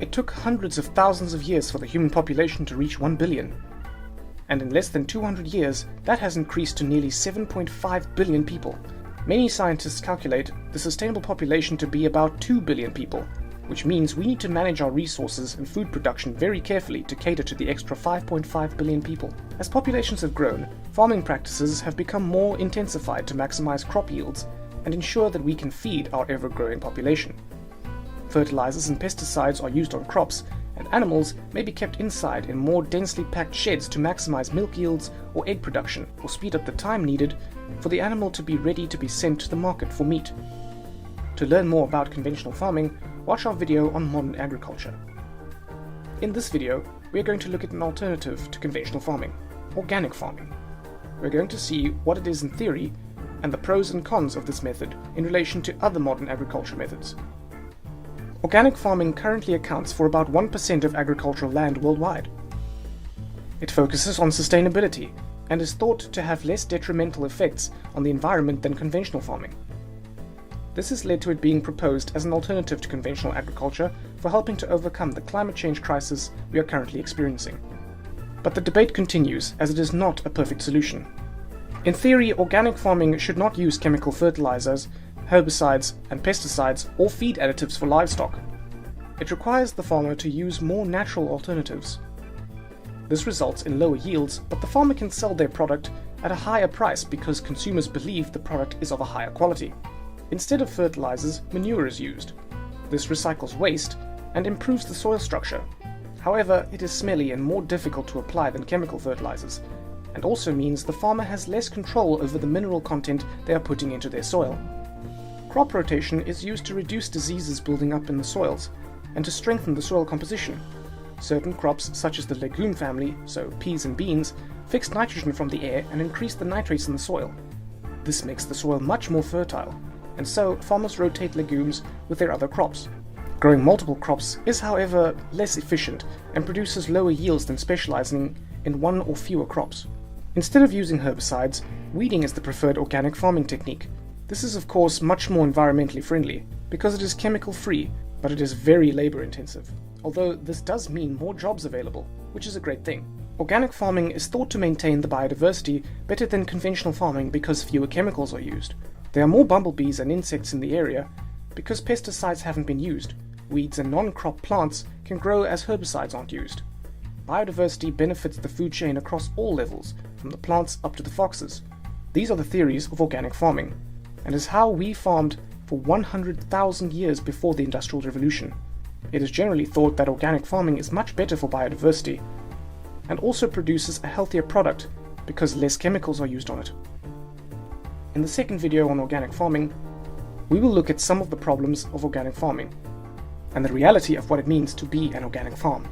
It took hundreds of thousands of years for the human population to reach 1 billion. And in less than 200 years, that has increased to nearly 7.5 billion people. Many scientists calculate the sustainable population to be about 2 billion people, which means we need to manage our resources and food production very carefully to cater to the extra 5.5 billion people. As populations have grown, farming practices have become more intensified to maximize crop yields and ensure that we can feed our ever-growing population. Fertilizers and pesticides are used on crops, and animals may be kept inside in more densely packed sheds to maximize milk yields or egg production, or speed up the time needed for the animal to be ready to be sent to the market for meat. To learn more about conventional farming, watch our video on modern agriculture. In this video, we are going to look at an alternative to conventional farming, organic farming. We're going to see what it is in theory and the pros and cons of this method in relation to other modern agriculture methods. Organic farming currently accounts for about 1% of agricultural land worldwide. It focuses on sustainability and is thought to have less detrimental effects on the environment than conventional farming. This has led to it being proposed as an alternative to conventional agriculture for helping to overcome the climate change crisis we are currently experiencing. But the debate continues, as it is not a perfect solution. In theory, organic farming should not use chemical fertilizers, herbicides and pesticides, or feed additives for livestock. It requires the farmer to use more natural alternatives. This results in lower yields, but the farmer can sell their product at a higher price because consumers believe the product is of a higher quality. Instead of fertilizers, manure is used. This recycles waste and improves the soil structure. However, it is smelly and more difficult to apply than chemical fertilizers, and also means the farmer has less control over the mineral content they are putting into their soil. Crop rotation is used to reduce diseases building up in the soils and to strengthen the soil composition. Certain crops, such as the legume family, so peas and beans, fix nitrogen from the air and increase the nitrates in the soil. This makes the soil much more fertile, and so farmers rotate legumes with their other crops. Growing multiple crops is, however, less efficient and produces lower yields than specializing in one or fewer crops. Instead of using herbicides, weeding is the preferred organic farming technique. This is of course much more environmentally friendly because it is chemical free, but it is very labor intensive. Although this does mean more jobs available, which is a great thing. Organic farming is thought to maintain the biodiversity better than conventional farming because fewer chemicals are used. There are more bumblebees and insects in the area because pesticides haven't been used. Weeds and non-crop plants can grow as herbicides aren't used. Biodiversity benefits the food chain across all levels, from the plants up to the foxes. These are the theories of organic farming, and is how we farmed for 100,000 years before the Industrial Revolution. It is generally thought that organic farming is much better for biodiversity, and also produces a healthier product because less chemicals are used on it. In the second video on organic farming, we will look at some of the problems of organic farming, and the reality of what it means to be an organic farm.